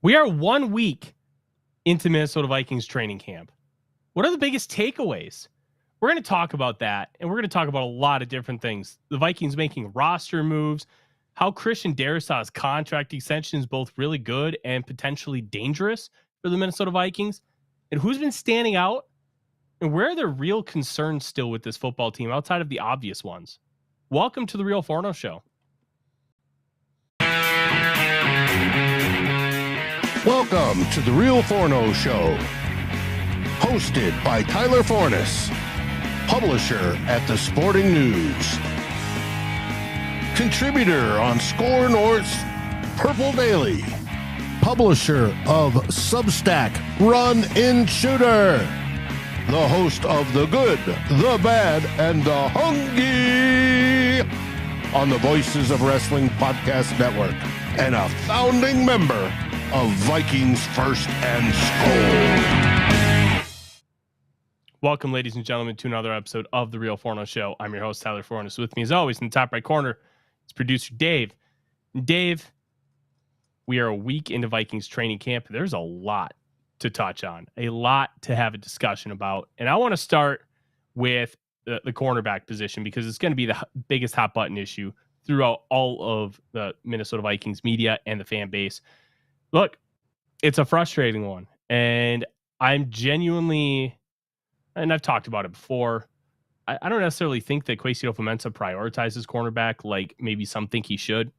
We are 1 week into Minnesota Vikings training camp. What are the biggest takeaways? We're going to talk about that, and we're going to talk about a lot of different things. The Vikings making roster moves, how Christian Darrisaw's contract extension is both really good and potentially dangerous for the Minnesota Vikings, and who's been standing out, and where are there real concerns still with this football team outside of the obvious ones. Welcome to the Real Forno Show. Welcome to the Real Forno Show, hosted by Tyler Forness, publisher at The Sporting News, contributor on SKOL North's Purple Daily, publisher of Substack Run In Shooter, the host of The Good, The Bad, and The Hungry on the Voices of Wrestling Podcast Network, and a founding member of Vikings First and SKOL. Welcome, ladies and gentlemen, to another episode of The Real Forno Show. I'm your host, Tyler Forness. With me, as always, in the top right corner, it's producer Dave. Dave, we are a week into Vikings training camp. There's a lot to touch on, a lot to have a discussion about. And I want to start with the cornerback position because it's going to be the biggest hot button issue throughout all of the Minnesota Vikings media and the fan base. Look, it's a frustrating one, and I'm genuinely, and I've talked about it before, I don't necessarily think that Kwesi Ofo-Mensah prioritizes cornerback like maybe some think he should.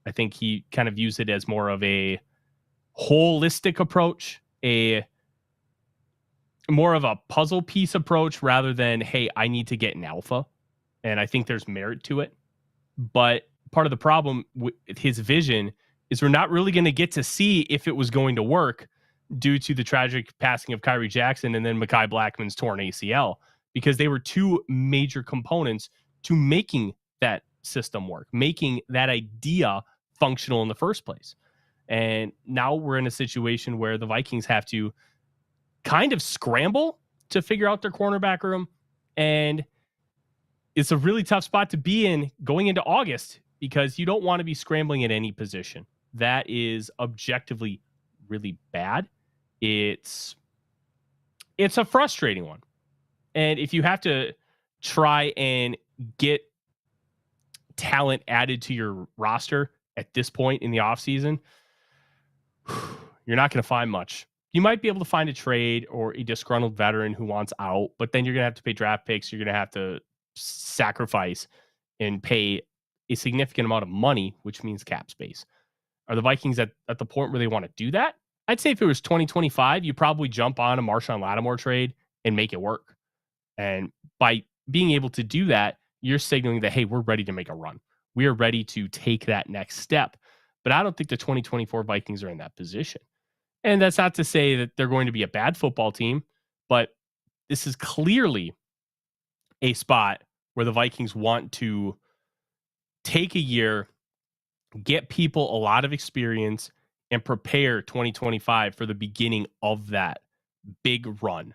I think he kind of views it as more of a holistic approach, more of a puzzle piece approach rather than, hey, I need to get an alpha, and I think there's merit to it. But part of the problem with his vision is we're not really going to get to see if it was going to work due to the tragic passing of Kyrie Jackson and then Mekhi Blackmon's torn ACL, because they were two major components to making that system work, making that idea functional in the first place. And now we're in a situation where the Vikings have to kind of scramble to figure out their cornerback room. And it's a really tough spot to be in going into August because you don't want to be scrambling at any position. That is objectively really bad. It's a frustrating one. And if you have to try and get talent added to your roster at this point in the offseason, you're not going to find much. You might be able to find a trade or a disgruntled veteran who wants out, but then you're going to have to pay draft picks. You're going to have to sacrifice and pay a significant amount of money, which means cap space. Are the Vikings at the point where they want to do that? I'd say if it was 2025, you probably jump on a Marshawn Lattimore trade and make it work. And by being able to do that, you're signaling that, hey, we're ready to make a run. We are ready to take that next step. But I don't think the 2024 Vikings are in that position. And that's not to say that they're going to be a bad football team, but this is clearly a spot where the Vikings want to take a year, get people a lot of experience, and prepare 2025 for the beginning of that big run.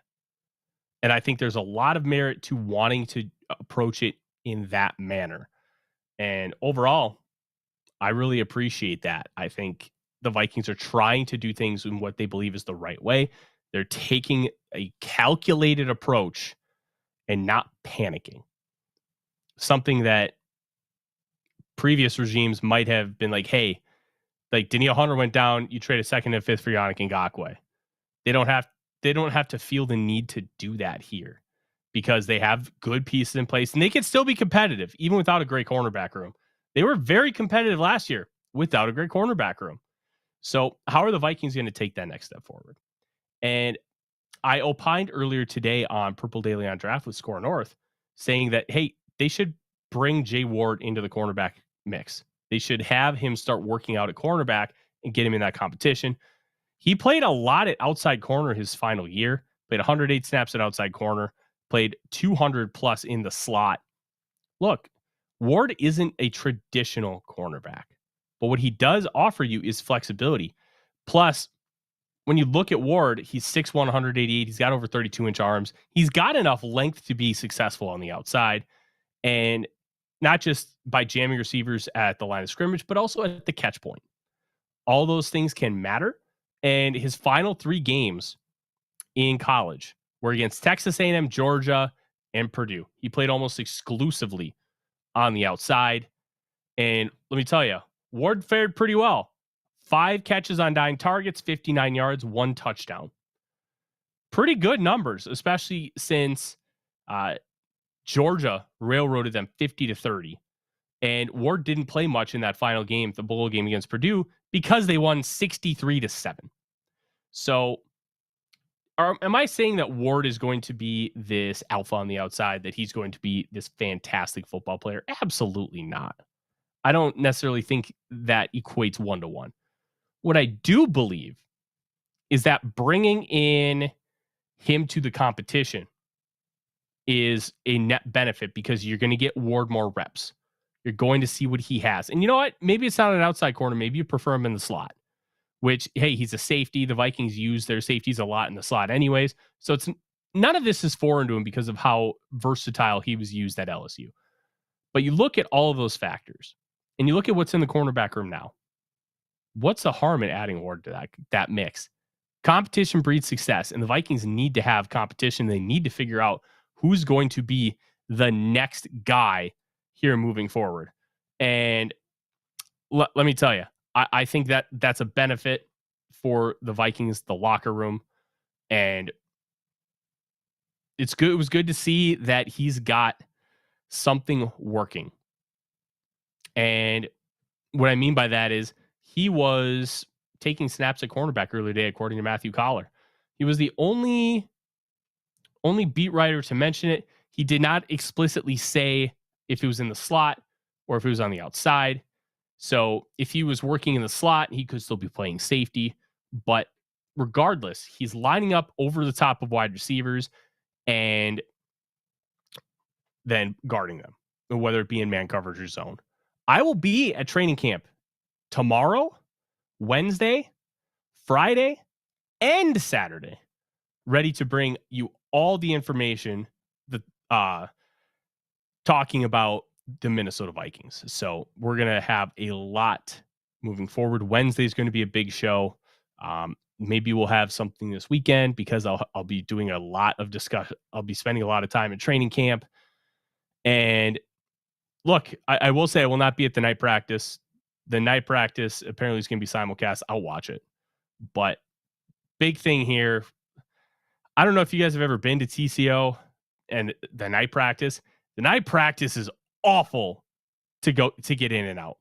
And I think there's a lot of merit to wanting to approach it in that manner. And overall, I really appreciate that. I think the Vikings are trying to do things in what they believe is the right way. They're taking a calculated approach and not panicking. Something that previous regimes might have been like, hey, like Danielle Hunter went down, you trade a second and fifth for Yannick Ngakoue. They don't have to feel the need to do that here because they have good pieces in place and they can still be competitive even without a great cornerback room. They were very competitive last year without a great cornerback room. So how are the Vikings going to take that next step forward? And I opined earlier today on Purple Daily on Draft with SKOL North saying that, hey, they should bring Jay Ward into the cornerback mix. They should have him start working out at cornerback and get him in that competition. He played a lot at outside corner his final year, played 108 snaps at outside corner, played 200 plus in the slot. Look, Ward isn't a traditional cornerback, but what he does offer you is flexibility. Plus, when you look at Ward, he's 6'1", 188. He's got over 32-inch arms. He's got enough length to be successful on the outside. And not just by jamming receivers at the line of scrimmage, but also at the catch point. All those things can matter. And his final 3 games in college were against Texas A&M, Georgia, and Purdue. He played almost exclusively on the outside. And let me tell you, Ward fared pretty well. 5 catches on 9 targets, 59 yards, 1 touchdown. Pretty good numbers, especially since Georgia railroaded them 50-30. And Ward didn't play much in that final game, the bowl game against Purdue, because they won 63-7. So am I saying that Ward is going to be this alpha on the outside, that he's going to be this fantastic football player? Absolutely not. I don't necessarily think that equates 1-to-1. What I do believe is that bringing in him to the competition is a net benefit, because you're going to get Ward more reps. You're going to see what he has. And you know what? Maybe it's not an outside corner. Maybe you prefer him in the slot, which, hey, he's a safety. The Vikings use their safeties a lot in the slot anyways. So it's none of this is foreign to him because of how versatile he was used at LSU. But you look at all of those factors and you look at what's in the cornerback room now. What's the harm in adding Ward to that mix? Competition breeds success, and the Vikings need to have competition. They need to figure out who's going to be the next guy here moving forward. And let me tell you, I think that that's a benefit for the Vikings, the locker room. And it's good. It was good to see that he's got something working. And what I mean by that is he was taking snaps at cornerback earlier today, according to Matthew Collar. He was the only beat writer to mention it. He did not explicitly say if it was in the slot or if it was on the outside. So if he was working in the slot, he could still be playing safety. But regardless, he's lining up over the top of wide receivers and then guarding them, whether it be in man coverage or zone. I will be at training camp tomorrow, Wednesday, Friday, and Saturday, ready to bring you all the information that talking about the Minnesota Vikings. So we're going to have a lot moving forward. Wednesday is going to be a big show. Maybe we'll have something this weekend, because I'll be doing a lot of discussion. I'll be spending a lot of time in training camp. And look, I will say I will not be at the night practice. The night practice apparently is going to be simulcast. I'll watch it. But big thing here, I don't know if you guys have ever been to TCO and the night practice. The night practice is awful to get in and out.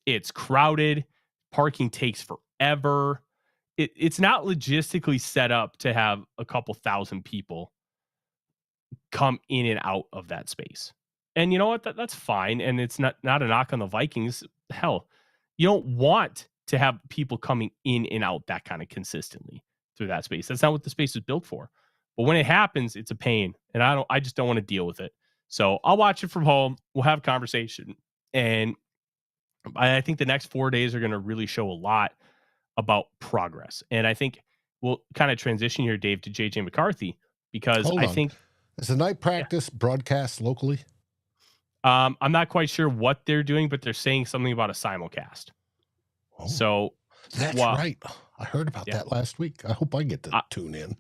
It's crowded. Parking takes forever. It's not logistically set up to have a couple thousand people come in and out of that space. And you know what? That's fine. And it's not a knock on the Vikings. Hell, you don't want to have people coming in and out that kind of consistently through that space. That's not what the space is built for. But when it happens, it's a pain. And I just don't want to deal with it. So I'll watch it from home. We'll have a conversation. And I think the next 4 days are going to really show a lot about progress. And I think we'll kind of transition here, Dave, to JJ McCarthy, because I think is the night practice broadcast locally? I'm not quite sure what they're doing, but they're saying something about a simulcast. Oh, so that's right. I heard about that last week. I hope I get to tune in.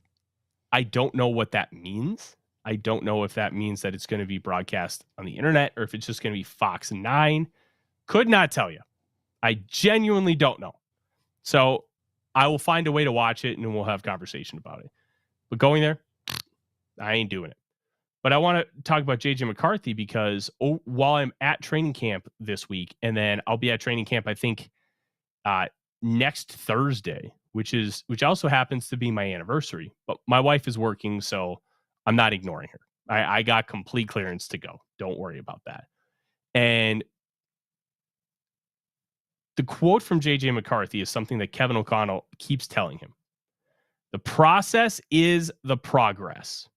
I don't know what that means. I don't know if that means that it's going to be broadcast on the internet or if it's just going to be Fox 9. Could not tell you. I genuinely don't know. So I will find a way to watch it and we'll have conversation about it. But going there, I ain't doing it. But I want to talk about JJ McCarthy because while I'm at training camp this week, and then I'll be at training camp, I think, next Thursday, which also happens to be my anniversary. But my wife is working, so I'm not ignoring her. I got complete clearance to go. Don't worry about that. And the quote from JJ McCarthy is something that Kevin O'Connell keeps telling him. The process is the progress.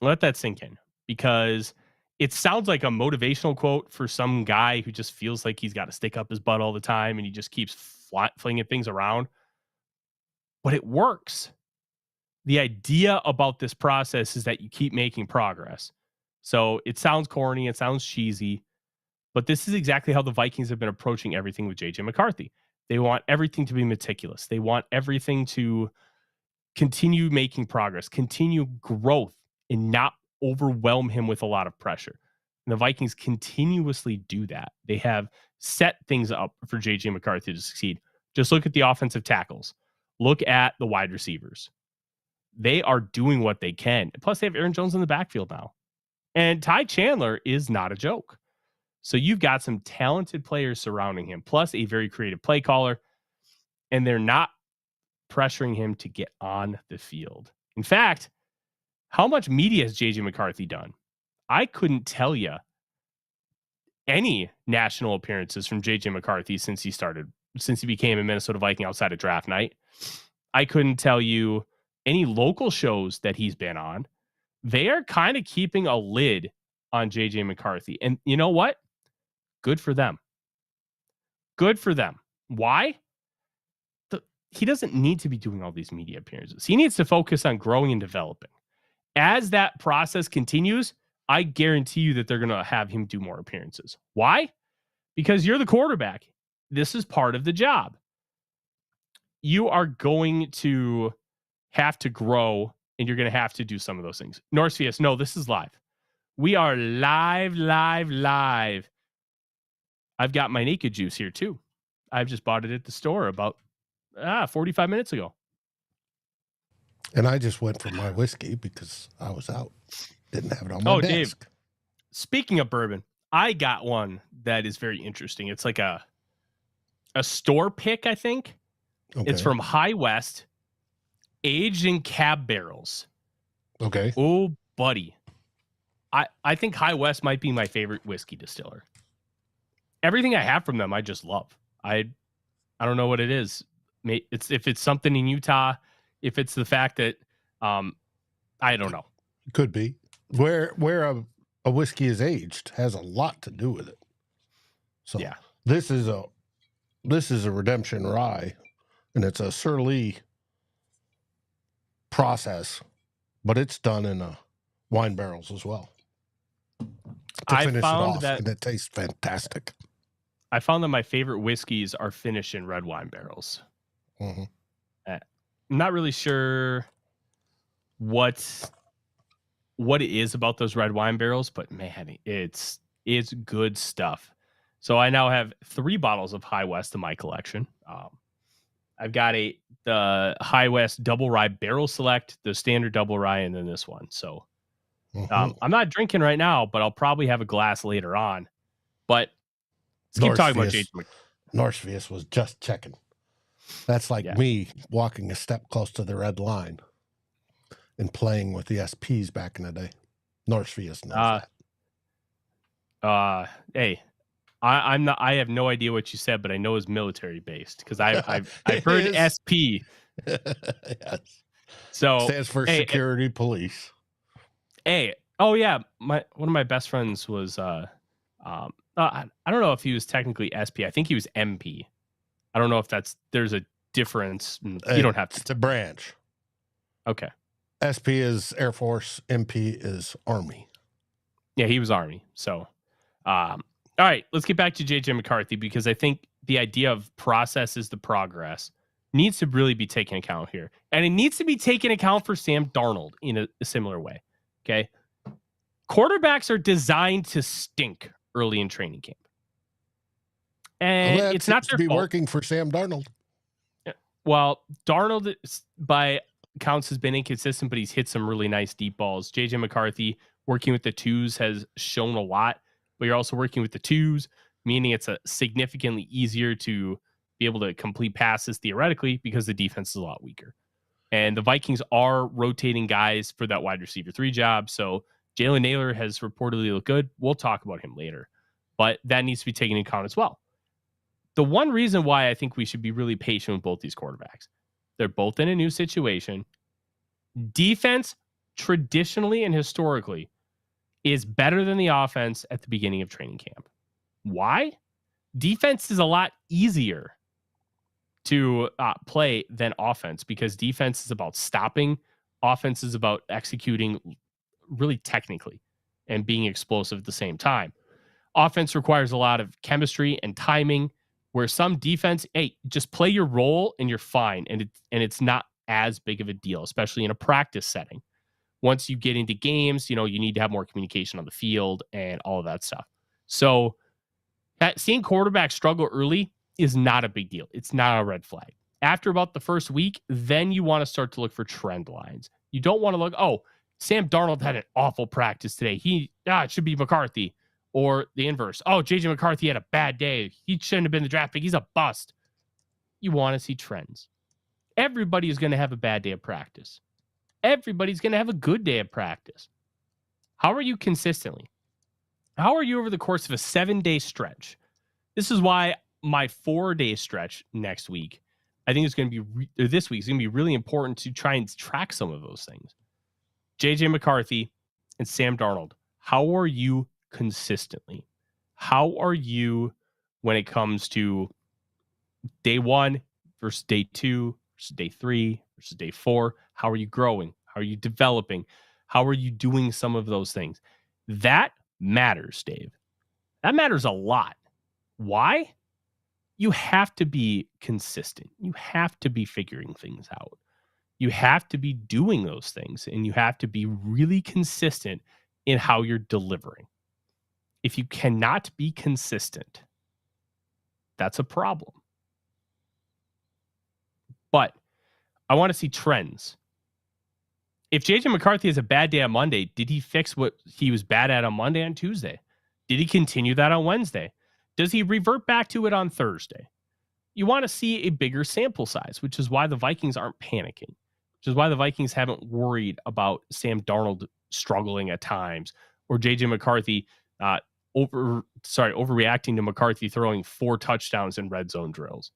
Let that sink in, because it sounds like a motivational quote for some guy who just feels like he's got to stick up his butt all the time and he just keeps flinging things around. But it works. The idea about this process is that you keep making progress. So it sounds corny, it sounds cheesy, but this is exactly how the Vikings have been approaching everything with JJ McCarthy. They want everything to be meticulous. They want everything to continue making progress, continue growth, and not overwhelm him with a lot of pressure. And the Vikings continuously do that. They have set things up for JJ McCarthy to succeed. Just look at the offensive tackles. Look at the wide receivers. They are doing what they can. Plus, they have Aaron Jones in the backfield now. And Ty Chandler is not a joke. So you've got some talented players surrounding him, plus a very creative play caller, and they're not pressuring him to get on the field. In fact, how much media has JJ McCarthy done? I couldn't tell you any national appearances from JJ McCarthy since he became a Minnesota Viking outside of draft night. I couldn't tell you any local shows that he's been on. They are kind of keeping a lid on JJ McCarthy. And you know what? Good for them. Good for them. Why? He doesn't need to be doing all these media appearances. He needs to focus on growing and developing. As that process continues, I guarantee you that they're going to have him do more appearances. Why? Because you're the quarterback. This is part of the job. You are going to have to grow, and you're going to have to do some of those things. Norse VS, no, this is live. We are live. I've got my naked juice here too. I've just bought it at the store about 45 minutes ago. And I just went for my whiskey because I was out. Didn't have it on my desk. Dave, speaking of bourbon, I got one that is very interesting. It's like a store pick, I think. Okay. It's from High West, aged in cab barrels. Okay. Oh, buddy. I think High West might be my favorite whiskey distiller. Everything I have from them, I just love. I don't know what it is. If it's something in Utah, if it's the fact that I don't know. Could be. Where a whiskey is aged has a lot to do with it. So yeah. This is a redemption rye, and it's a Surly process, but it's done in wine barrels as well. To finish it off, and it tastes fantastic. I found that my favorite whiskeys are finished in red wine barrels. Mm-hmm. I'm not really sure what it is about those red wine barrels, but man, it's good stuff. So I now have 3 bottles of High West in my collection. I've got the High West Double Rye Barrel Select, the Standard Double Rye, and then this one. So I'm not drinking right now, but I'll probably have a glass later on. But let's keep talking about JJ. Norsevius was just checking. That's like me walking a step close to the red line and playing with the SPs back in the day. Norsevius knows that. Hey, I'm not. I have no idea what you said, but I know it's military based because I've heard SP. Yes. So stands for security police. Hey, oh yeah, one of my best friends was I don't know if he was technically SP. I think he was MP. I don't know if there's a difference. You don't have to. It's a branch. Okay. SP is Air Force. MP is Army. Yeah, he was Army. So, all right, let's get back to JJ McCarthy because I think the idea of process is the progress needs to really be taken account here. And it needs to be taken account for Sam Darnold in a similar way. Okay. Quarterbacks are designed to stink early in training camp. And it's not their fault. Working for Sam Darnold. Well, Darnold by counts has been inconsistent, but he's hit some really nice deep balls. JJ McCarthy working with the twos has shown a lot, but you're also working with the twos, meaning it's significantly easier to be able to complete passes theoretically because the defense is a lot weaker. And the Vikings are rotating guys for that wide receiver 3 job. So Jalen Nailor has reportedly looked good. We'll talk about him later, but that needs to be taken into account as well. The one reason why I think we should be really patient with both these quarterbacks, they're both in a new situation. Defense, traditionally and historically, is better than the offense at the beginning of training camp. Why? Defense is a lot easier to play than offense because defense is about stopping. Offense is about executing really technically and being explosive at the same time. Offense requires a lot of chemistry and timing where some defense, hey, just play your role and you're fine. And it's not as big of a deal, especially in a practice setting. Once you get into games, you need to have more communication on the field and all of that stuff. So seeing quarterbacks struggle early is not a big deal. It's not a red flag. After about the first week, then you want to start to look for trend lines. You don't want to look, oh, Sam Darnold had an awful practice today. It should be McCarthy. Or the inverse. Oh, JJ McCarthy had a bad day. He shouldn't have been the draft pick. He's a bust. You want to see trends. Everybody is going to have a bad day of practice. Everybody's going to have a good day of practice. How are you consistently? How are you over the course of a 7-day stretch? This is why my 4-day stretch next week, I think it's going to be, this week is going to be really important to try and track some of those things. JJ McCarthy and Sam Darnold. How are you consistently? How are you when it comes to day 1 versus day 2 versus day 3 versus day 4? How are you growing? How are you developing? How are you doing some of those things? That matters, Dave. That matters a lot. Why? You have to be consistent. You have to be figuring things out. You have to be doing those things, and you have to be really consistent in how you're delivering. If you cannot be consistent, that's a problem. But I want to see trends. If JJ McCarthy has a bad day on Monday, did he fix what he was bad at on Monday and Tuesday? Did he continue that on Wednesday? Does he revert back to it on Thursday? You want to see a bigger sample size, which is why the Vikings aren't panicking, which is why the Vikings haven't worried about Sam Darnold struggling at times or JJ McCarthy overreacting to McCarthy throwing 4 touchdowns in red zone drills.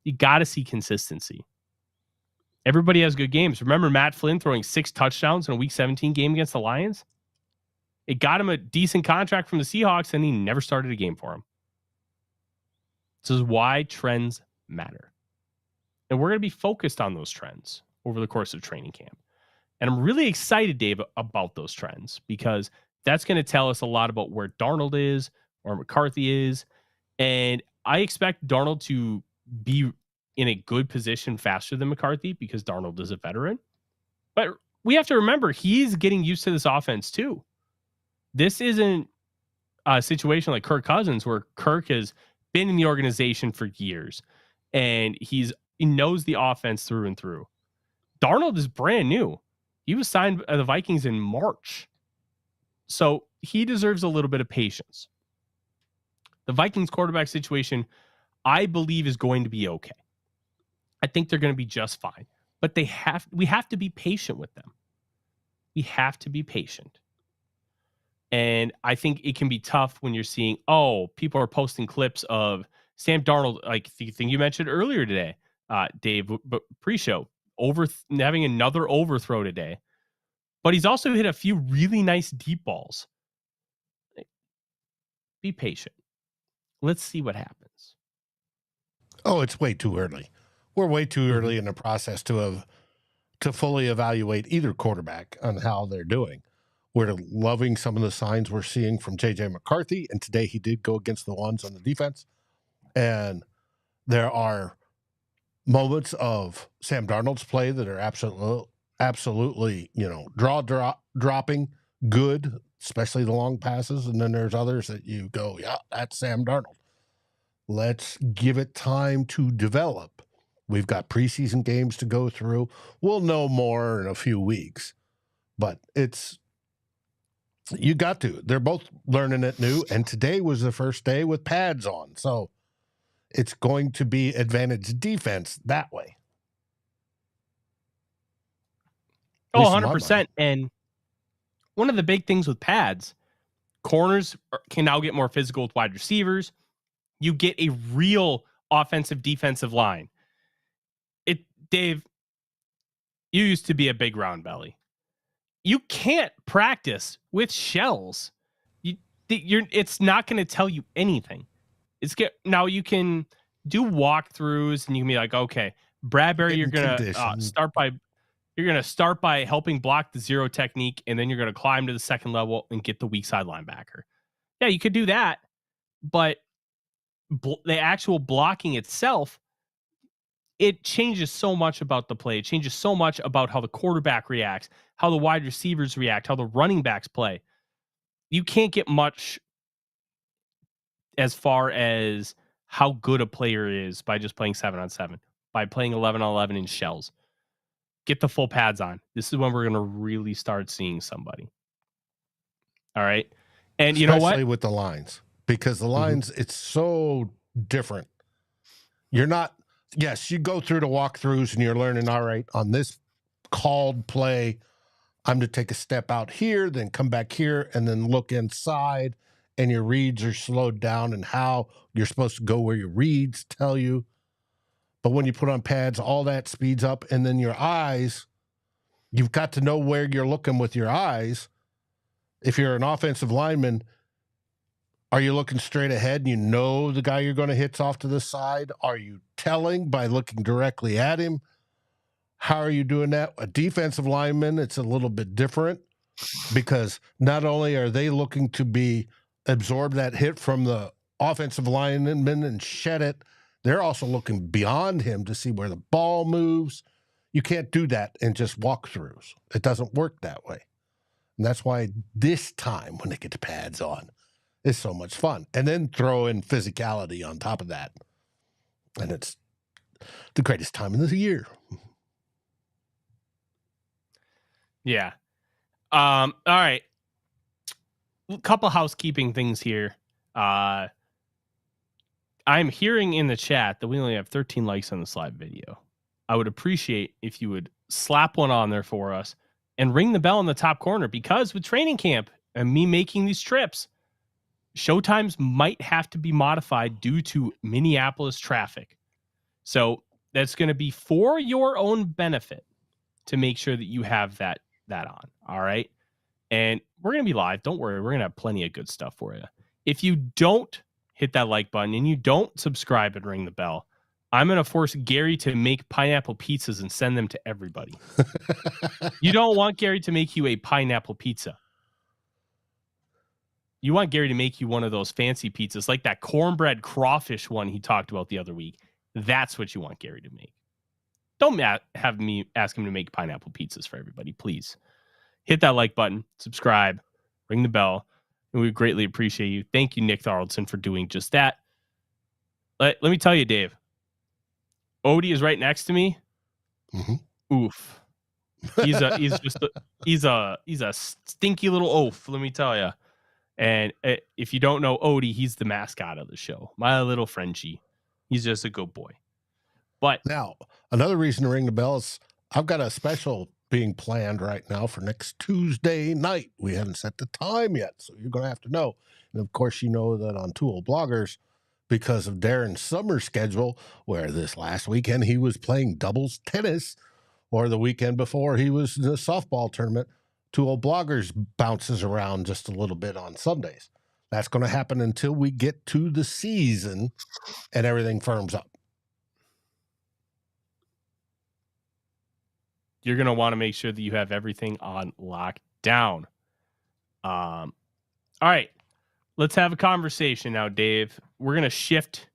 You got to see consistency. Everybody has good games. Remember Matt Flynn throwing 6 touchdowns in a Week 17 game against the Lions? It got him a decent contract from the Seahawks, and he never started a game for him. This is why trends matter. And we're going to be focused on those trends over the course of training camp. And I'm really excited, Dave, about those trends because that's going to tell us a lot about where Darnold is, where McCarthy is. And I expect Darnold to be in a good position faster than McCarthy because Darnold is a veteran. But we have to remember he's getting used to this offense too. This isn't a situation like Kirk Cousins where Kirk has been in the organization for years and he knows the offense through and through. Darnold is brand new. He was signed by the Vikings in March. So he deserves a little bit of patience. The Vikings quarterback situation, I believe, is going to be okay. I think they're going to be just fine. But we have to be patient with them. We have to be patient. And I think it can be tough when you're seeing, people are posting clips of Sam Darnold, like the thing you mentioned earlier today, Dave, pre-show, having another overthrow today. But he's also hit a few really nice deep balls. Be patient. Let's see what happens. Oh, it's way too early. We're way too early in the process to fully evaluate either quarterback on how they're doing. We're loving some of the signs we're seeing from JJ McCarthy, and today he did go against the ones on the defense. And there are moments of Sam Darnold's play that are absolutely, dropping good, especially the long passes. And then there's others that you go, yeah, that's Sam Darnold. Let's give it time to develop. We've got preseason games to go through. We'll know more in a few weeks, but you got to. They're both learning it new, and today was the first day with pads on. So it's going to be advantage defense that way. Oh, 100%. And one of the big things with pads, corners can now get more physical with wide receivers. You get a real offensive defensive line. Dave, you used to be a big round belly. You can't practice with shells. It's not going to tell you anything. Now you can do walkthroughs and you can be like, okay, Bradbury, you're going to start by helping block the zero technique, and then you're going to climb to the second level and get the weak side linebacker. Yeah, you could do that, but the actual blocking itself, it changes so much about the play. It changes so much about how the quarterback reacts, how the wide receivers react, how the running backs play. You can't get much as far as how good a player is by just playing 7-on-7, by playing 11-on-11 in shells. Get the full pads on. This is when we're going to really start seeing somebody. All right. And you know what? Especially with the lines, because the lines, it's so different. You're not, yes, you go through the walkthroughs and you're learning, all right, on this called play, I'm to take a step out here, then come back here, and then look inside, and your reads are slowed down and how you're supposed to go where your reads tell you. But when you put on pads, all that speeds up, and then your eyes, you've got to know where you're looking with your eyes. If you're an offensive lineman, are you looking straight ahead and you know the guy you're going to hit's off to the side? Are you telling by looking directly at him? How are you doing that? A defensive lineman, it's a little bit different because not only are they looking to absorb that hit from the offensive lineman and shed it, they're also looking beyond him to see where the ball moves. You can't do that in just walkthroughs. It doesn't work that way. And that's why this time when they get the pads on, it's so much fun. And then throw in physicality on top of that. And it's the greatest time of the year. Yeah. All right. A couple housekeeping things here. I'm hearing in the chat that we only have 13 likes on this live video. I would appreciate if you would slap one on there for us and ring the bell in the top corner, because with training camp and me making these trips, showtimes might have to be modified due to Minneapolis traffic. So that's going to be for your own benefit to make sure that you have that on. All right. And we're going to be live. Don't worry. We're going to have plenty of good stuff for you. If you don't hit that like button and you don't subscribe and ring the bell, I'm going to force Gary to make pineapple pizzas and send them to everybody. You don't want Gary to make you a pineapple pizza. You want Gary to make you one of those fancy pizzas, like that cornbread crawfish one he talked about the other week. That's what you want Gary to make. Don't have me ask him to make pineapple pizzas for everybody, please. Hit that like button, subscribe, ring the bell, and we greatly appreciate you. Thank you, Nick Thoraldson, for doing just that. Let me tell you, Dave, Odie is right next to me. Mm-hmm. Oof. He's a stinky little oaf, let me tell you. And if you don't know Odie, he's the mascot of the show. My little Frenchie. He's just a good boy. But now, another reason to ring the bell is I've got a special being planned right now for next Tuesday night. We haven't set the time yet, so you're going to have to know. And, of course, you know that on 2 Bloggers, because of Darren's summer schedule, where this last weekend he was playing doubles tennis, or the weekend before he was in the softball tournament, 2 Bloggers bounces around just a little bit on Sundays. That's going to happen until we get to the season and everything firms up. You're going to want to make sure that you have everything on lockdown. All right. Let's have a conversation now, Dave. We're going to shift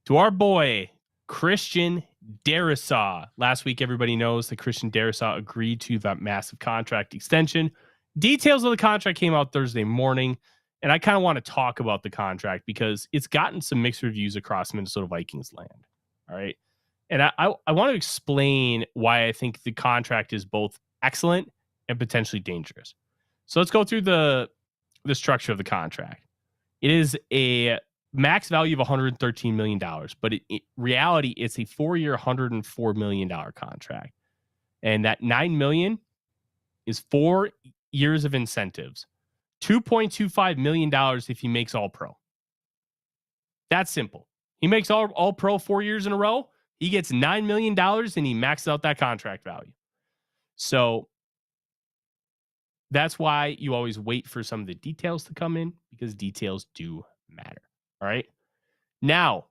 to our boy, Christian Darrisaw. Last week, everybody knows that Christian Darrisaw agreed to that massive contract extension. Details of the contract came out Thursday morning, and I kind of want to talk about the contract because it's gotten some mixed reviews across Minnesota Vikings land. All right. And I want to explain why I think the contract is both excellent and potentially dangerous. So let's go through the structure of the contract. It is a max value of $113 million, but in reality, it's a 4-year, $104 million contract. And that $9 million is 4 years of incentives. $2.25 million if he makes All-Pro. That's simple. He makes All-Pro 4 years in a row. He gets $9 million and he maxes out that contract value. So that's why you always wait for some of the details to come in, because details do matter. All right. Now,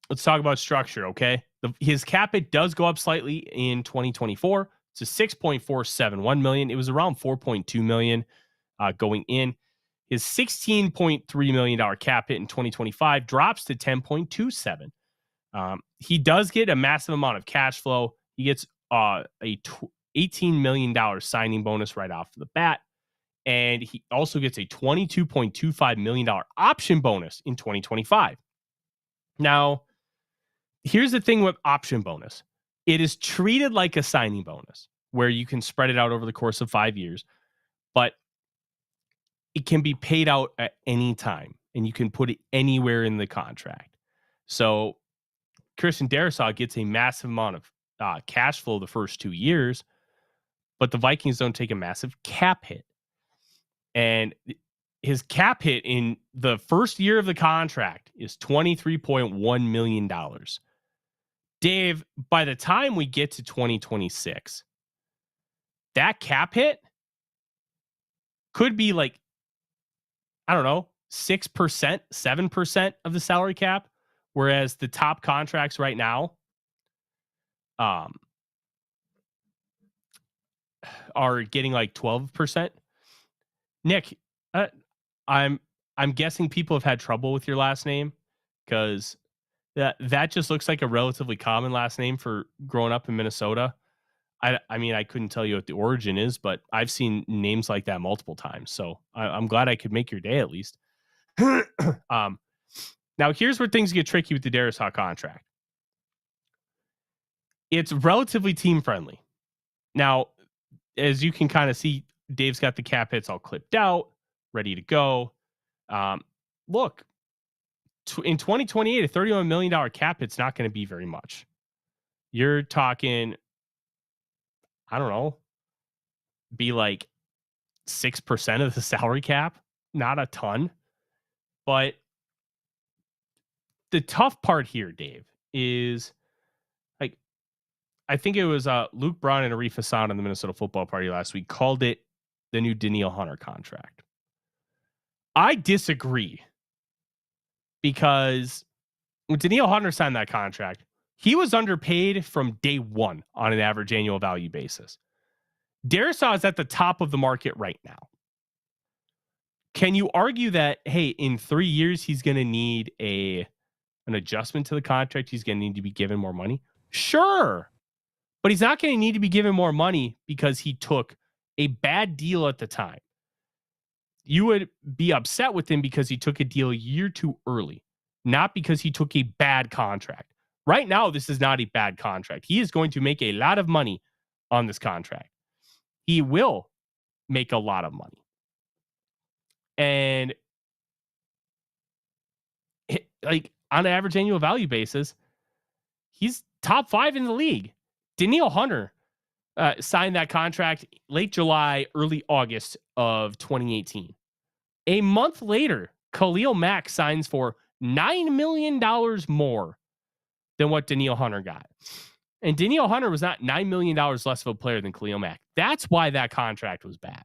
let's talk about structure, okay? His cap hit does go up slightly in 2024 to $6.471 million. It was around $4.2 million going in. His $16.3 million cap hit in 2025 drops to 10.27. He does get a massive amount of cash flow. He gets $18 million signing bonus right off the bat. And he also gets a $22.25 million option bonus in 2025. Now, here's the thing with option bonus. It is treated like a signing bonus where you can spread it out over the course of 5 years, but it can be paid out at any time and you can put it anywhere in the contract. So Christian Darrisaw gets a massive amount of cash flow the first 2 years, but the Vikings don't take a massive cap hit. And his cap hit in the first year of the contract is $23.1 million. Dave, by the time we get to 2026, that cap hit could be like, I don't know, 6%, 7% of the salary cap, whereas the top contracts right now are getting like 12%. Nick, I'm guessing people have had trouble with your last name because that just looks like a relatively common last name for growing up in Minnesota. I mean, I couldn't tell you what the origin is, but I've seen names like that multiple times. So I'm glad I could make your day at least. Now, here's where things get tricky with the Darrisaw contract. It's relatively team friendly. Now, as you can kind of see, Dave's got the cap hits all clipped out, ready to go. Look, in 2028, a $31 million cap hit's not going to be very much. You're talking, I don't know, be like 6% of the salary cap. Not a ton. But the tough part here, Dave, is like, I think it was Luke Braun and Arif Hassan on the Minnesota Football Party last week called it the new Danielle Hunter contract. I disagree because when Danielle Hunter signed that contract, he was underpaid from day one on an average annual value basis. Darrisaw is at the top of the market right now. Can you argue that, hey, in 3 years, he's going to need an adjustment to the contract? He's going to need to be given more money? Sure. But he's not going to need to be given more money because he took a bad deal at the time. You would be upset with him because he took a deal a year too early, not because he took a bad contract. Right now, this is not a bad contract. He is going to make a lot of money on this contract. He will make a lot of money. And like on an average annual value basis, he's top 5 in the league. Danielle Hunter signed that contract late July, early August of 2018. A month later, Khalil Mack signs for $9 million more than what Danielle Hunter got. And Danielle Hunter was not $9 million less of a player than Khalil Mack. That's why that contract was bad.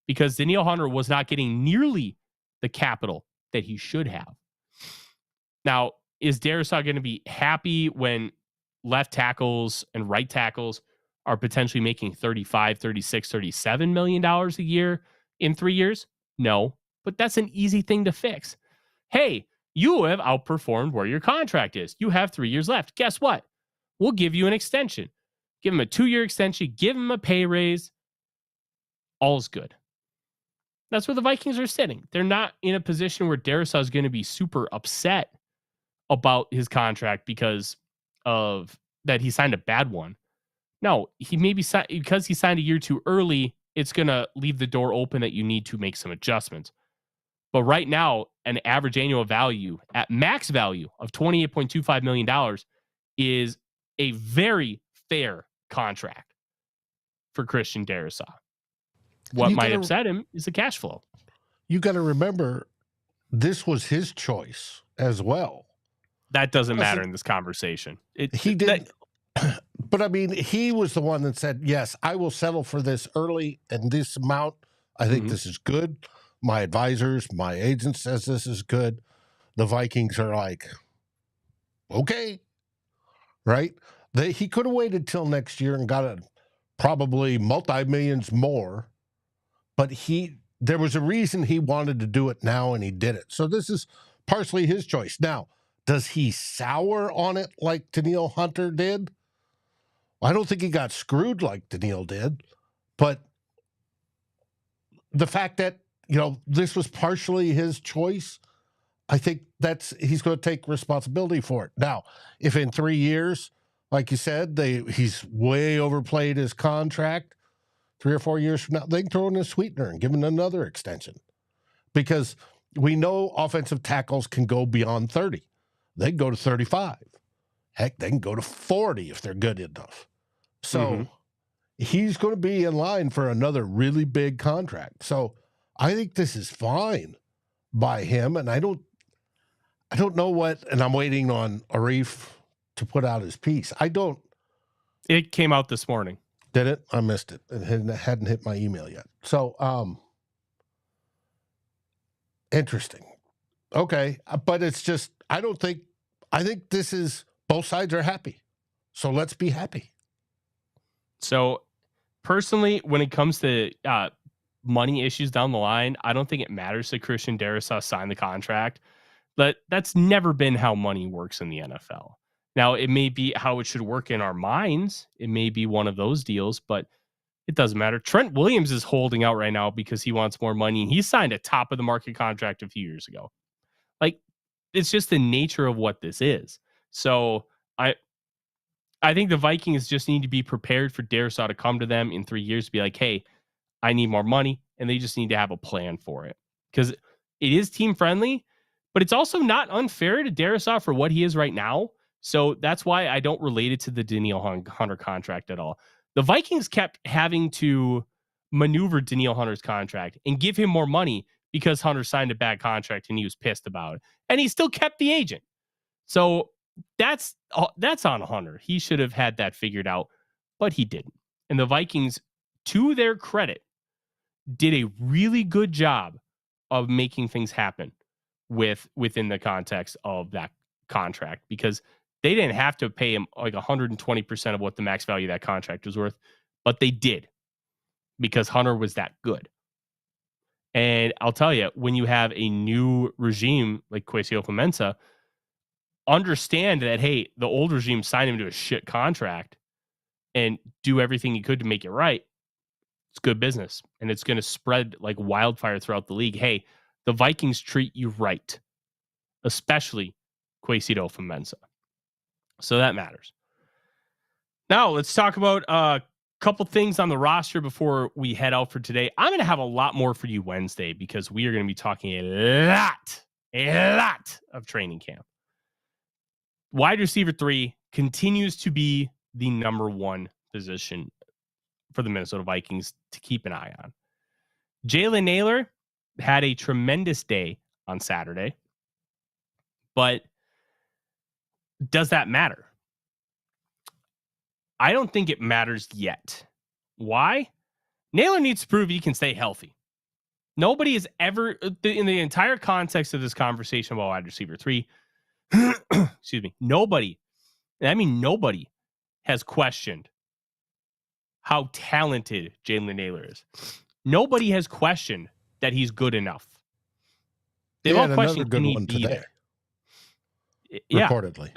Because Danielle Hunter was not getting nearly the capital that he should have. Now, is Darrisaw going to be happy when left tackles and right tackles are potentially making $35, $36, $37 million a year in 3 years? No, but that's an easy thing to fix. Hey, you have outperformed where your contract is. You have 3 years left. Guess what? We'll give you an extension. Give him a 2-year extension. Give him a pay raise. All's good. That's where the Vikings are sitting. They're not in a position where Darrisaw is going to be super upset about his contract because of that he signed a bad one. No, he maybe because he signed a year too early, it's going to leave the door open that you need to make some adjustments. But right now, an average annual value at max value of $28.25 million is a very fair contract for Christian Darrisaw. What might upset him is the cash flow. You got to remember, this was his choice as well. That doesn't matter in this conversation. He did. But I mean, he was the one that said, yes, I will settle for this early and this amount. I think this is good. My advisors, my agent says this is good. The Vikings are like, okay, right? He could have waited till next year and got probably multi-millions more. But there was a reason he wanted to do it now, and he did it. So this is partially his choice. Now, does he sour on it like Danielle Hunter did? I don't think he got screwed like Danielle did, but the fact that, this was partially his choice, I think he's going to take responsibility for it. Now, if in 3 years, like you said, he's way overplayed his contract, 3 or 4 years from now, they can throw in a sweetener and give him another extension, because we know offensive tackles can go beyond 30. They can go to 35. Heck, they can go to 40 if they're good enough. So he's going to be in line for another really big contract. So I think this is fine by him, and I don't know what, and I'm waiting on Arif to put out his piece. It came out this morning. Did it? I missed it. It hadn't hit my email yet. So, interesting. Okay. But it's just, I think this is, both sides are happy. So let's be happy. So personally, when it comes to money issues down the line, I don't think it matters that Christian Darrisaw signed the contract. But that's never been how money works in the NFL. Now, it may be how it should work in our minds. It may be one of those deals, but it doesn't matter. Trent Williams is holding out right now because he wants more money, and he signed a top of the market contract a few years ago. Like, it's just the nature of what this is. So I think the Vikings just need to be prepared for Darrisaw to come to them in 3 years to be like, hey, I need more money, and they just need to have a plan for it. Because it is team friendly, but it's also not unfair to Darrisaw for what he is right now. So that's why I don't relate it to the Danielle Hunter contract at all. The Vikings kept having to maneuver Danielle Hunter's contract and give him more money because Hunter signed a bad contract and he was pissed about it. And he still kept the agent. So that's on Hunter. He should have had that figured out, but he didn't. And the Vikings, to their credit, did a really good job of making things happen within the context of that contract, because they didn't have to pay him like 120% of what the max value of that contract was worth, but they did because Hunter was that good. And I'll tell you, when you have a new regime like Kwesi Ofamensa, understand that, hey, the old regime signed him to a shit contract and do everything he could to make it right. It's good business, and it's going to spread like wildfire throughout the league. Hey, the Vikings treat you right, especially Kwesi Ofamensa. So that matters. Now let's talk about a couple things on the roster before we head out for today. I'm going to have a lot more for you Wednesday because we are going to be talking a lot of training camp. Wide receiver 3 continues to be the number 1 position for the Minnesota Vikings to keep an eye on. Jalen Nailor had a tremendous day on Saturday, but does that matter? I don't think it matters yet. Why? Nailor needs to prove he can stay healthy. Nobody has ever, in the entire context of this conversation about wide receiver 3, excuse me, nobody has questioned how talented Jalen Nailor is. Nobody has questioned that he's good enough. They've all questioned can he be there. Yeah, reportedly.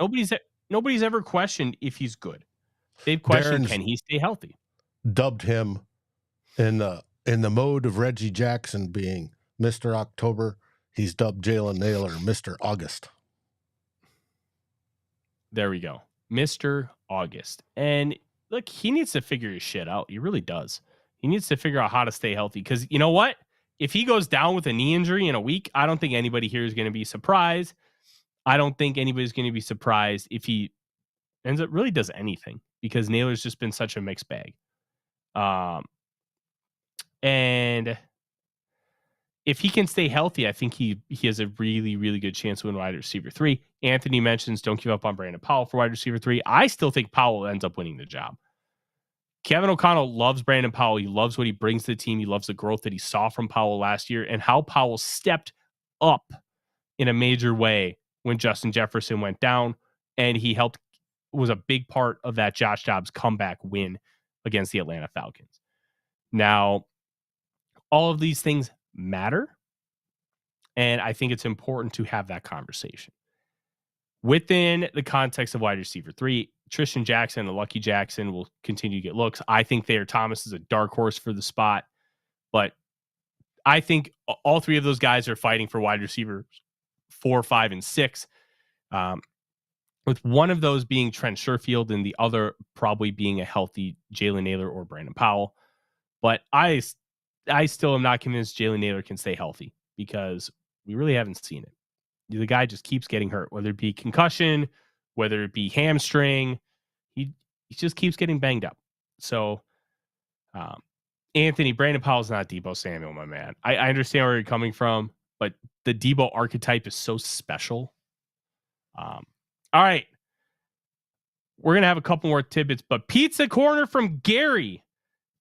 Nobody's ever questioned if he's good. They've questioned can he stay healthy. Dubbed him in the mode of Reggie Jackson being Mr. October. He's dubbed Jalen Nailor Mr. August. There we go. Mr. August. And look, he needs to figure his shit out. He really does. He needs to figure out how to stay healthy. Because you know what? If he goes down with a knee injury in a week, I don't think anybody here is going to be surprised. I don't think anybody's going to be surprised if he ends up really does anything, because Nailor's just been such a mixed bag. And if he can stay healthy, I think he has a really, really good chance to win wide receiver 3. Anthony mentions don't give up on Brandon Powell for wide receiver 3. I still think Powell ends up winning the job. Kevin O'Connell loves Brandon Powell. He loves what he brings to the team. He loves the growth that he saw from Powell last year and how Powell stepped up in a major way when Justin Jefferson went down, and he was a big part of that Josh Dobbs comeback win against the Atlanta Falcons. Now, all of these things matter. And I think it's important to have that conversation. Within the context of wide receiver 3, Tristan Jackson and Lucky Jackson will continue to get looks. I think Thayer Thomas is a dark horse for the spot, but I think all three of those guys are fighting for wide receivers 4, 5, and 6. With one of those being Trent Sherfield and the other probably being a healthy Jalen Nailor or Brandon Powell. But I still am not convinced Jalen Nailor can stay healthy because we really haven't seen it. The guy just keeps getting hurt, whether it be concussion, whether it be hamstring. He just keeps getting banged up. So, Anthony, Brandon Powell's not Deebo Samuel, my man. I understand where you're coming from, but the Deebo archetype is so special. All right. We're going to have a couple more tidbits, but pizza corner from Gary.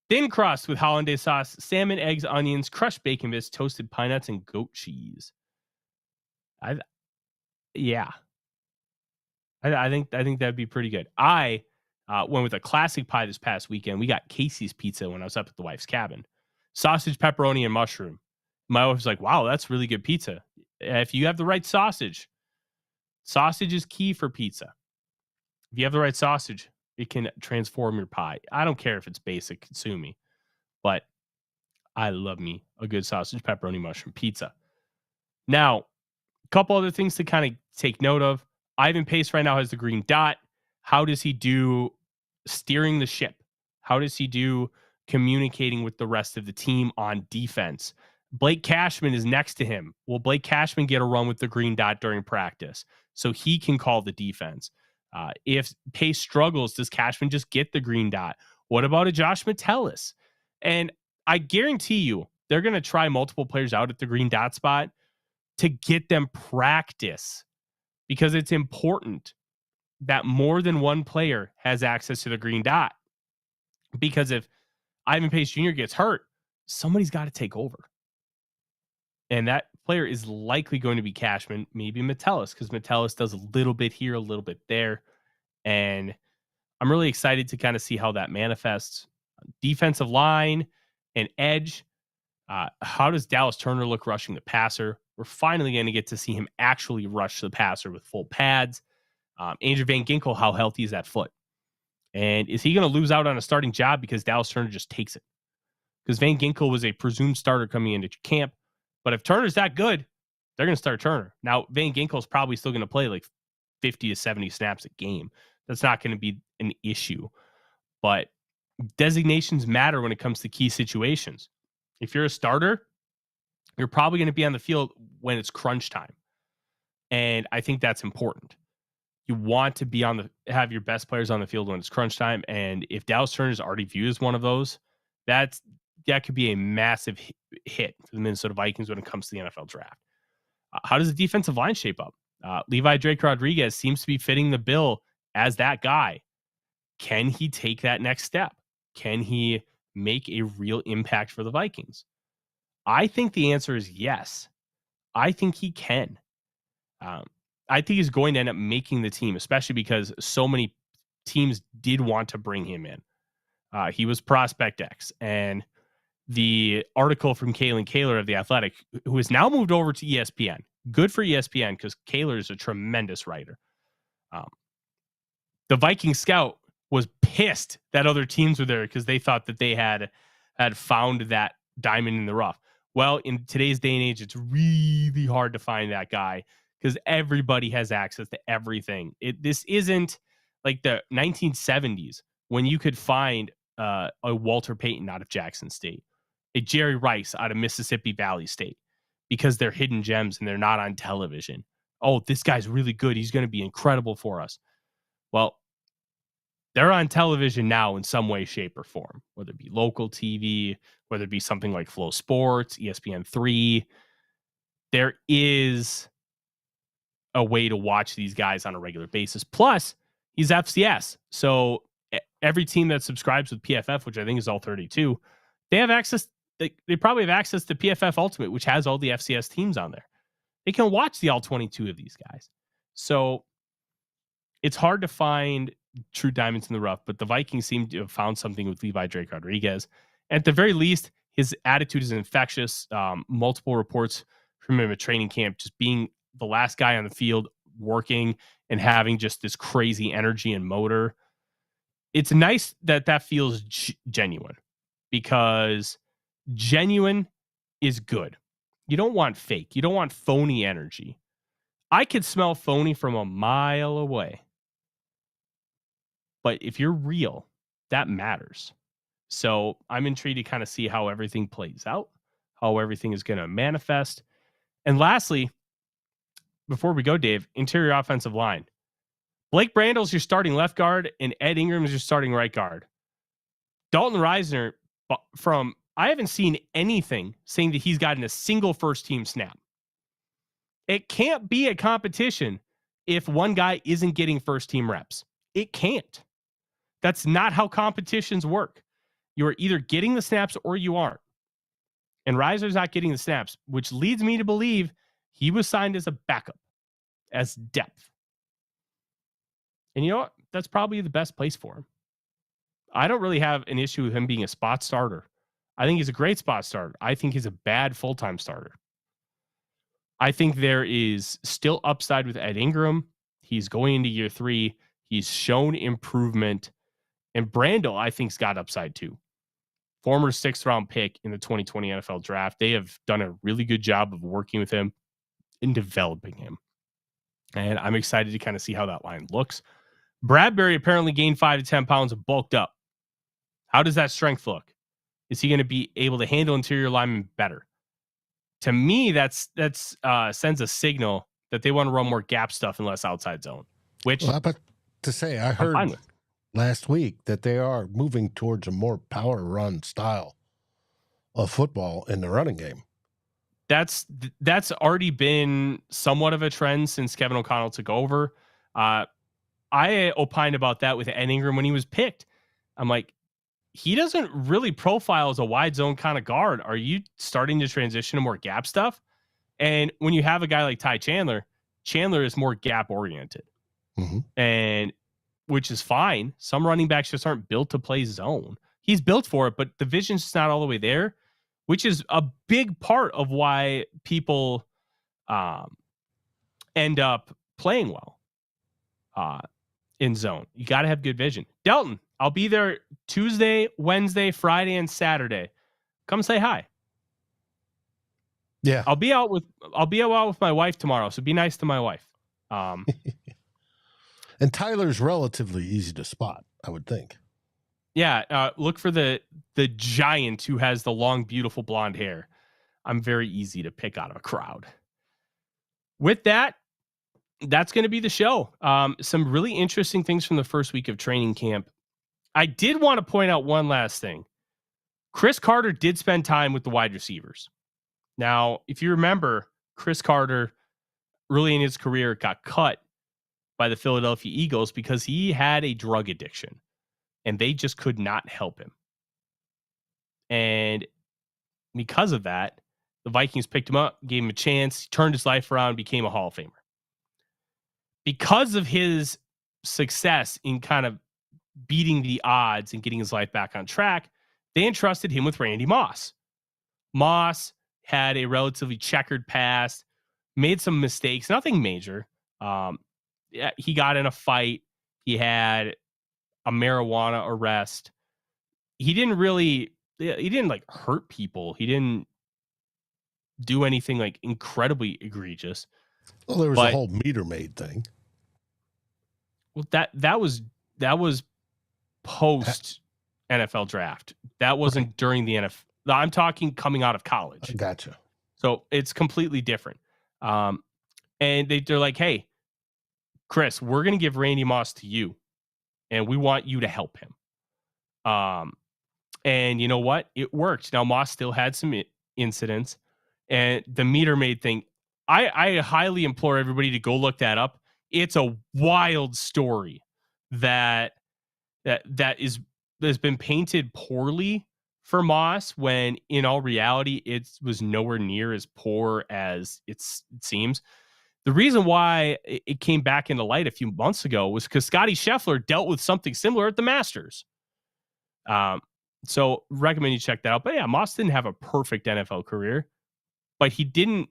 Thin crust with hollandaise sauce, salmon, eggs, onions, crushed bacon bits, toasted pine nuts, and goat cheese. I think that'd be pretty good. I went with a classic pie this past weekend. We got Casey's Pizza when I was up at the wife's cabin. Sausage, pepperoni, and mushroom. My wife was like, wow, that's really good pizza. If you have the right sausage is key for pizza. If you have the right sausage, it can transform your pie. I don't care if it's basic, consume me. But I love me a good sausage, pepperoni, mushroom pizza. Now, a couple other things to kind of take note of. Ivan Pace right now has the green dot. How does he do steering the ship? How does he do communicating with the rest of the team on defense? Blake Cashman is next to him. Will Blake Cashman get a run with the green dot during practice so he can call the defense? If Pace struggles, does Cashman just get the green dot? What about a Josh Metellus? And I guarantee you, they're going to try multiple players out at the green dot spot to get them practice, because it's important that more than one player has access to the green dot. Because if Ivan Pace Jr. gets hurt, somebody's got to take over. And that player is likely going to be Cashman, maybe Metellus, because Metellus does a little bit here, a little bit there. And I'm really excited to kind of see how that manifests. Defensive line and edge. How does Dallas Turner look rushing the passer? We're finally going to get to see him actually rush the passer with full pads. Andrew Van Ginkel, how healthy is that foot? And is he going to lose out on a starting job because Dallas Turner just takes it? Because Van Ginkel was a presumed starter coming into camp. But if Turner's that good, they're going to start Turner. Now, Van Ginkel's probably still going to play like 50 to 70 snaps a game. That's not going to be an issue. But designations matter when it comes to key situations. If you're a starter, you're probably going to be on the field when it's crunch time. And I think that's important. You want to be have your best players on the field when it's crunch time. And if Dallas Turner is already viewed as one of those, that could be a massive hit for the Minnesota Vikings when it comes to the NFL draft. How does the defensive line shape up? Levi Drake Rodriguez seems to be fitting the bill as that guy. Can he take that next step? Can he make a real impact for the Vikings? I think the answer is yes. I think he can. I think he's going to end up making the team, especially because so many teams did want to bring him in. He was Prospect X, and the article from Kalen Kaler of The Athletic, who has now moved over to ESPN. Good for ESPN, because Kaler is a tremendous writer. The Viking scout was pissed that other teams were there because they thought that they had found that diamond in the rough. Well, in today's day and age, it's really hard to find that guy because everybody has access to everything. This isn't like the 1970s when you could find a Walter Payton out of Jackson State, a Jerry Rice out of Mississippi Valley State, because they're hidden gems and they're not on television. Oh, this guy's really good. He's going to be incredible for us. Well, they're on television now in some way, shape, or form, whether it be local TV, whether it be something like Flow Sports, ESPN3. There is a way to watch these guys on a regular basis. Plus, he's FCS. So every team that subscribes with PFF, which I think is all 32, they have access. They probably have access to PFF Ultimate, which has all the FCS teams on there. They can watch the all 22 of these guys. So it's hard to find true diamonds in the rough, but the Vikings seem to have found something with Levi Drake Rodriguez. At the very least, His attitude is infectious. Multiple reports from him at training camp, just being the last guy on the field working and having just this crazy energy and motor. It's nice that feels genuine, because genuine is good. You don't want fake. You don't want phony energy. I could smell phony from a mile away. But if you're real, that matters. So I'm intrigued to kind of see how everything plays out, how everything is going to manifest. And lastly, before we go, Dave, interior offensive line. Blake Brandel's your starting left guard, and Ed Ingram is your starting right guard. Dalton Risner, I haven't seen anything saying that he's gotten a single first team snap. It can't be a competition if one guy isn't getting first team reps. It can't. That's not how competitions work. You are either getting the snaps or you aren't. And Risner's not getting the snaps, which leads me to believe he was signed as a backup, as depth. And you know what? That's probably the best place for him. I don't really have an issue with him being a spot starter. I think he's a great spot starter. I think he's a bad full-time starter. I think there is still upside with Ed Ingram. He's going into year 3. He's shown improvement. And Brandel, I think, has got upside too. Former 6th-round pick in the 2020 NFL draft. They have done a really good job of working with him and developing him. And I'm excited to kind of see how that line looks. Bradbury apparently gained 5 to 10 pounds and bulked up. How does that strength look? Is he going to be able to handle interior linemen better? To me, that's sends a signal that they want to run more gap stuff and less outside zone. Which, well, about to say, I heard last week that they are moving towards a more power run style of football in the running game. That's already been somewhat of a trend since Kevin O'Connell took over. I opined about that with Ed Ingram when he was picked. I'm like, he doesn't really profile as a wide zone kind of guard. Are you starting to transition to more gap stuff? And when you have a guy like Ty Chandler is more gap oriented, and which is fine. Some running backs just aren't built to play zone. He's built for it, but the vision's just not all the way there, which is a big part of why people end up playing well in zone. You got to have good vision. Dalton, I'll be there Tuesday, Wednesday, Friday, and Saturday. Come say hi. Yeah. I'll be out with my wife tomorrow, so be nice to my wife. And Tyler's relatively easy to spot, I would think. Yeah, look for the giant who has the long, beautiful blonde hair. I'm very easy to pick out of a crowd. With that, that's going to be the show. Some really interesting things from the first week of training camp. I did want to point out one last thing. Chris Carter did spend time with the wide receivers. Now, if you remember, Chris Carter early in his career got cut by the Philadelphia Eagles because he had a drug addiction and they just could not help him. And because of that, the Vikings picked him up, gave him a chance, turned his life around, became a Hall of Famer. Because of his success in kind of beating the odds and getting his life back on track, they entrusted him with Randy Moss. Moss had a relatively checkered past, made some mistakes, nothing major. He got in a fight. He had a marijuana arrest. He didn't like hurt people. He didn't do anything like incredibly egregious. Well, there was a whole meter maid thing. Well, that was post NFL draft. That wasn't during the NFL. I'm talking coming out of college. Gotcha. So it's completely different. And they're like, hey, Chris, we're going to give Randy Moss to you, and we want you to help him. And you know what? It worked. Now, Moss still had some incidents, and the meter maid thing, I highly implore everybody to go look that up. It's a wild story that has been painted poorly for Moss, when in all reality, it was nowhere near as poor as it seems. The reason why it came back into light a few months ago was because Scotty Scheffler dealt with something similar at the Masters. So recommend you check that out. But yeah, Moss didn't have a perfect NFL career, but he didn't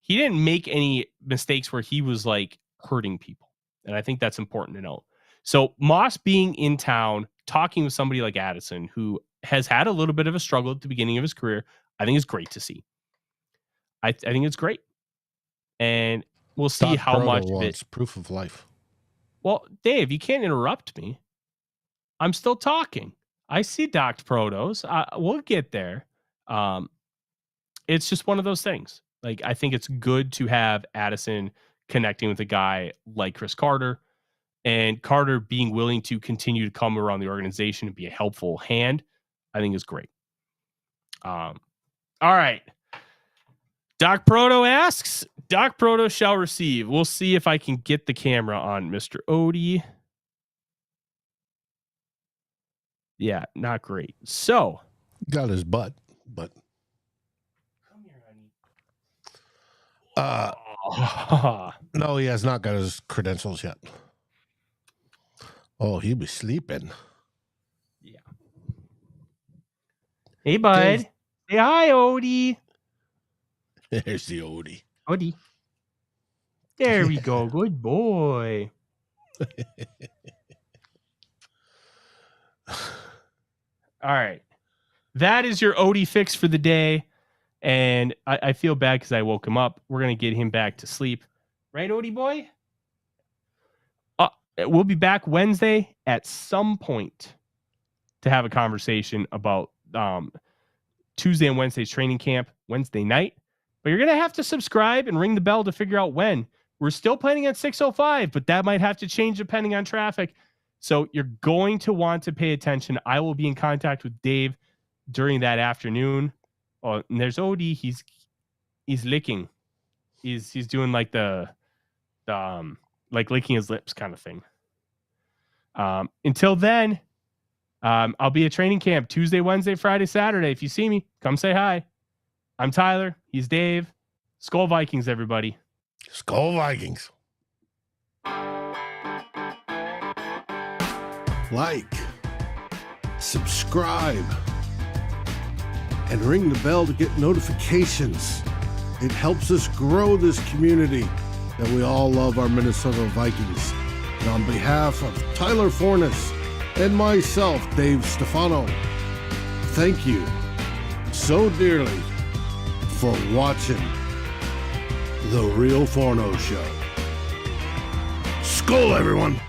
make any mistakes where he was like hurting people. And I think that's important to know. So Moss being in town, talking with somebody like Addison, who has had a little bit of a struggle at the beginning of his career, I think is great to see. I think it's great. And we'll see how much of it. Proof of life. Well, Dave, you can't interrupt me. I'm still talking. I see Doc Protos. We'll get there. It's just one of those things. Like, I think it's good to have Addison connecting with a guy like Chris Carter, and Carter being willing to continue to come around the organization and be a helpful hand, I think is great. All right. Doc Proto asks, Doc Proto shall receive. We'll see if I can get the camera on Mr. Odie. Yeah, not great. So. Got his butt, but. Come here, honey. No, he has not got his credentials yet. Oh, he was sleeping. Yeah. Hey, bud. Say hi, Odie. There's the Odie. Odie. There we go. Good boy. All right. That is your Odie fix for the day. And I feel bad because I woke him up. We're going to get him back to sleep. Right, Odie boy? We'll be back Wednesday at some point to have a conversation about Tuesday and Wednesday's training camp, Wednesday night. But you're going to have to subscribe and ring the bell to figure out when. We're still planning at 6:05, but that might have to change depending on traffic. So you're going to want to pay attention. I will be in contact with Dave during that afternoon. Oh, and there's Odie. He's licking. He's doing like the like licking his lips kind of thing. Until then, I'll be at training camp Tuesday, Wednesday, Friday, Saturday. If you see me, come say hi. I'm Tyler. He's Dave. SKOL Vikings, everybody. SKOL Vikings. Like, subscribe, and ring the bell to get notifications. It helps us grow this community that we all love, our Minnesota Vikings. And on behalf of Tyler Forness and myself, Dave Stefano, thank you so dearly for watching the Real Forno Show. SKOL, everyone!